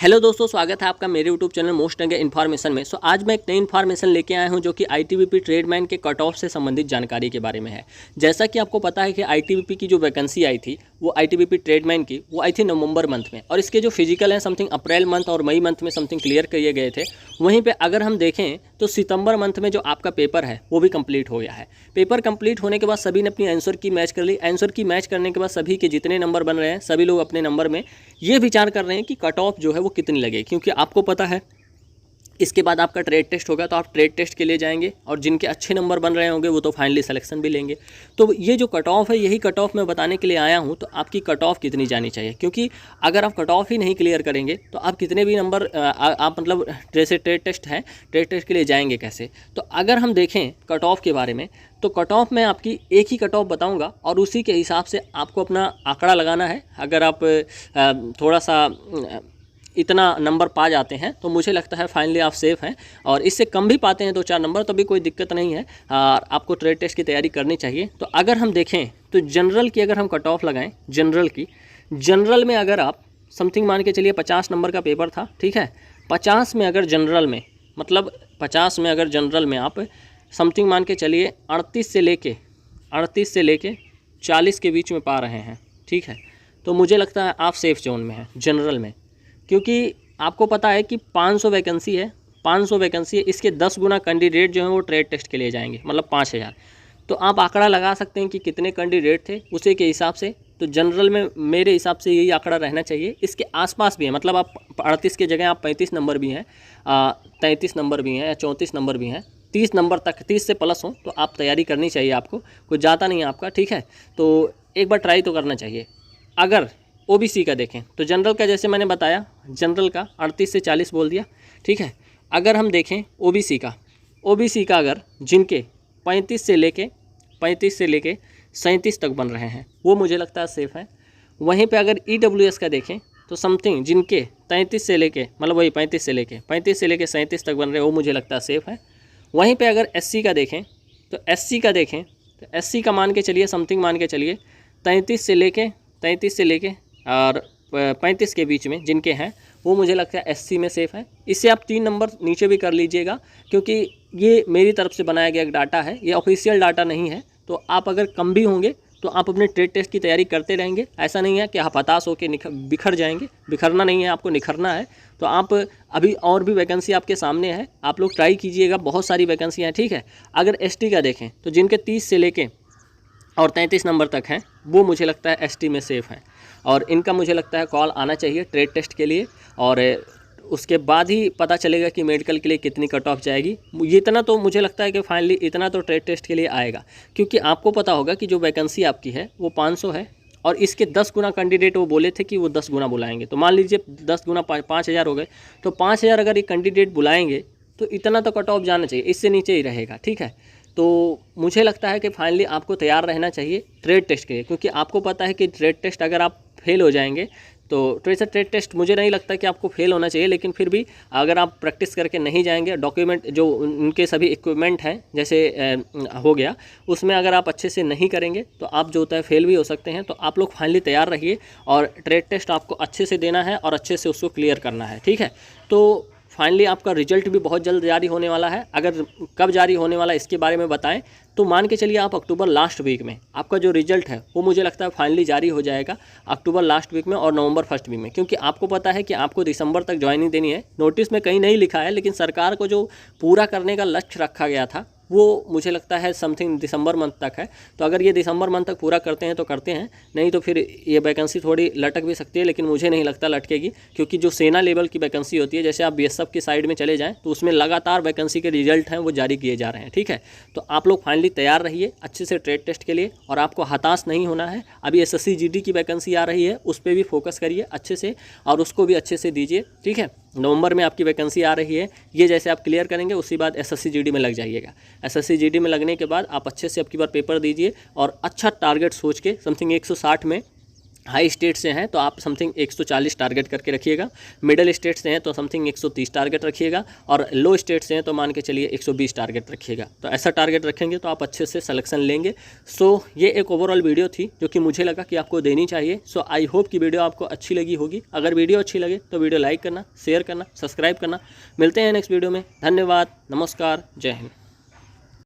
Hello दोस्तों, स्वागत है आपका मेरे यूट्यूब चैनल मोस्ट अंगे इन्फॉर्मेशन में। आज मैं एक नई इन्फॉर्मेशन लेके आया हूं जो कि आईटीबीपी ट्रेडमैन के कट ऑफ से संबंधित जानकारी के बारे में है। जैसा कि आपको पता है कि आईटीबीपी की जो वैकेंसी आई थी वो आईटीबीपी ट्रेडमैन की वो आई थी नवंबर मंथ में, और इसके जो फिजिकल हैं समथिंग अप्रैल मंथ और मई मंथ में समथिंग क्लियर किए गए थे। वहीं पर अगर हम देखें तो सितंबर मंथ में जो आपका पेपर है वो भी कंप्लीट हो गया है। पेपर कंप्लीट होने के बाद सभी ने अपनी आंसर की मैच कर ली। आंसर की मैच करने के बाद सभी के जितने नंबर बन रहे हैं सभी लोग अपने नंबर में ये विचार कर रहे हैं कि कट ऑफ जो है वो कितनी लगे, क्योंकि आपको पता है इसके बाद आपका ट्रेड टेस्ट होगा तो आप ट्रेड टेस्ट के लिए जाएंगे और जिनके अच्छे नंबर बन रहे होंगे वो तो फाइनली सिलेक्शन भी लेंगे। तो ये जो कट ऑफ है यही कट ऑफ मैं बताने के लिए आया हूँ। तो आपकी कट ऑफ कितनी जानी चाहिए, क्योंकि अगर आप कट ऑफ ही नहीं क्लियर करेंगे तो आप कितने भी नंबर आप मतलब जैसे ट्रेड टेस्ट है, ट्रेड टेस्ट के लिए जाएंगे कैसे। तो अगर हम देखें कट ऑफ के बारे में तो कट ऑफ में आपकी एक ही कट ऑफ बताऊंगा और उसी के हिसाब से आपको अपना आंकड़ा लगाना है। अगर आप थोड़ा सा इतना नंबर पा जाते हैं तो मुझे लगता है फाइनली आप सेफ़ हैं, और इससे कम भी पाते हैं 2-4 नंबर तो भी कोई दिक्कत नहीं है। आपको ट्रेड टेस्ट की तैयारी करनी चाहिए। तो अगर हम देखें तो जनरल की अगर हम कट ऑफ लगाएं, जनरल में अगर आप समथिंग मान के चलिए 50 नंबर का पेपर था, ठीक है। 50 में अगर जनरल में मतलब 50 में अगर जनरल में आप समथिंग मान के चलिए 38 से लेके 40 के बीच में पा रहे हैं, ठीक है, तो मुझे लगता है आप सेफ़ जोन में हैं जनरल में। क्योंकि आपको पता है कि 500 वैकेंसी है, 500 वैकेंसी है, इसके 10 गुना कैंडिडेट जो हैं वो ट्रेड टेस्ट के लिए जाएंगे, मतलब 5000। तो आप आंकड़ा लगा सकते हैं कि कितने कैंडिडेट थे उसी के हिसाब से। तो जनरल में मेरे हिसाब से यही आंकड़ा रहना चाहिए। इसके आसपास भी है, मतलब आप 38 की जगह आप 35 नंबर भी हैं, 33 नंबर भी हैं या 34 नंबर भी हैं, 30 नंबर तक 30 से प्लस हो तो आप तैयारी करनी चाहिए। आपको कुछ ज़्यादा नहीं है आपका, ठीक है। तो एक बार ट्राई तो करना चाहिए। अगर ओबीसी का देखें तो जनरल का जैसे मैंने बताया, जनरल का 38 से 40 बोल दिया, ठीक है। अगर हम देखें ओबीसी का अगर जिनके 35 से लेके 37 तक बन रहे हैं वो मुझे लगता है सेफ़ है। वहीं पे अगर ईडब्ल्यूएस का देखें तो समथिंग जिनके 33 से लेके मतलब वही 35 से लेके 37 तक बन रहे हैं वो मुझे लगता है सेफ़ है। वहीं पे अगर एससी का देखें तो एससी का मान के चलिए समथिंग मान के चलिए 33 से लेके और 35 के बीच में जिनके हैं वो मुझे लगता है एससी में सेफ़ है। इससे आप 3 नंबर नीचे भी कर लीजिएगा, क्योंकि ये मेरी तरफ से बनाया गया एक डाटा है, ये ऑफिशियल डाटा नहीं है। तो आप अगर कम भी होंगे तो आप अपने ट्रेड टेस्ट की तैयारी करते रहेंगे। ऐसा नहीं है कि आप हताश होकर बिखर जाएंगे, बिखरना नहीं है, आपको निखरना है। तो आप अभी और भी वैकेंसी आपके सामने है, आप लोग ट्राई कीजिएगा, बहुत सारी वैकेंसियाँ हैं, ठीक है। अगर एसटी का देखें तो जिनके 30 से लेके और 33 नंबर तक हैं वो मुझे लगता है एसटी में सेफ़ हैं, और इनका मुझे लगता है कॉल आना चाहिए ट्रेड टेस्ट के लिए, और उसके बाद ही पता चलेगा कि मेडिकल के लिए कितनी कट ऑफ जाएगी। ये इतना तो मुझे लगता है कि फाइनली इतना तो ट्रेड टेस्ट के लिए आएगा, क्योंकि आपको पता होगा कि जो वैकेंसी आपकी है वो 500 है और इसके 10 गुना कैंडिडेट वो बोले थे कि वो 10 गुना बुलाएंगे। तो मान लीजिए 10 गुना 5000 हो गए, तो 5000 अगर ये कैंडिडेट बुलाएंगे तो इतना तो कट ऑफ जाना चाहिए, इससे नीचे ही रहेगा, ठीक है। तो मुझे लगता है कि फाइनली आपको तैयार रहना चाहिए ट्रेड टेस्ट के लिए, क्योंकि आपको पता है कि ट्रेड टेस्ट अगर आप फेल हो जाएंगे तो ट्रेड टेस्ट मुझे नहीं लगता कि आपको फेल होना चाहिए, लेकिन फिर भी अगर आप प्रैक्टिस करके नहीं जाएंगे, डॉक्यूमेंट जो उनके सभी इक्विपमेंट हैं जैसे हो गया उसमें अगर आप अच्छे से नहीं करेंगे तो आप जो होता है फेल भी हो सकते हैं। तो आप लोग फाइनली तैयार रहिए और ट्रेड टेस्ट आपको अच्छे से देना है और अच्छे से उसको क्लियर करना है, ठीक है। तो फाइनली आपका रिजल्ट भी बहुत जल्द जारी होने वाला है। अगर कब जारी होने वाला है इसके बारे में बताएं तो मान के चलिए आप अक्टूबर लास्ट वीक में आपका जो रिजल्ट है वो मुझे लगता है फाइनली जारी हो जाएगा अक्टूबर लास्ट वीक में और नवंबर फर्स्ट वीक में, क्योंकि आपको पता है कि आपको दिसंबर तक ज्वाइनिंग देनी है। नोटिस में कहीं नहीं लिखा है, लेकिन सरकार को जो पूरा करने का लक्ष्य रखा गया था वो मुझे लगता है समथिंग दिसंबर मंथ तक है। तो अगर ये दिसंबर मंथ तक पूरा करते हैं तो करते हैं, नहीं तो फिर ये वैकेंसी थोड़ी लटक भी सकती है, लेकिन मुझे नहीं लगता लटकेगी, क्योंकि जो सेना लेवल की वैकेंसी होती है, जैसे आप बीएसएफ की साइड में चले जाएं तो उसमें लगातार वैकेंसी के रिजल्ट हैं वो जारी किए जा रहे हैं, ठीक है। तो आप लोग फाइनली तैयार रहिए अच्छे से ट्रेड टेस्ट के लिए, और आपको हताश नहीं होना है। अभी एसएससी जीडी की वैकेंसी आ रही है, उस पर भी फोकस करिए अच्छे से और उसको भी अच्छे से दीजिए, ठीक है। नवंबर में आपकी वैकेंसी आ रही है, ये जैसे आप क्लियर करेंगे उसी बाद एसएससी जीडी में लग जाइएगा। एसएससी जीडी में लगने के बाद आप अच्छे से अब की बार पेपर दीजिए और अच्छा टारगेट सोच के समथिंग 160 में हाई स्टेट से हैं तो आप समथिंग 140 टारगेट करके रखिएगा, मिडल स्टेट से हैं तो समथिंग 130 टारगेट रखिएगा, और लो स्टेट से हैं तो मान के चलिए 120 टारगेट रखिएगा। तो ऐसा टारगेट रखेंगे तो आप अच्छे से सिलेक्शन लेंगे। सो ये एक ओवरऑल वीडियो थी जो कि मुझे लगा कि आपको देनी चाहिए। सो आई होप कि वीडियो आपको अच्छी लगी होगी। अगर वीडियो अच्छी लगे तो वीडियो लाइक करना, शेयर करना, सब्सक्राइब करना। मिलते हैं नेक्स्ट वीडियो में। धन्यवाद, नमस्कार, जय हिंद।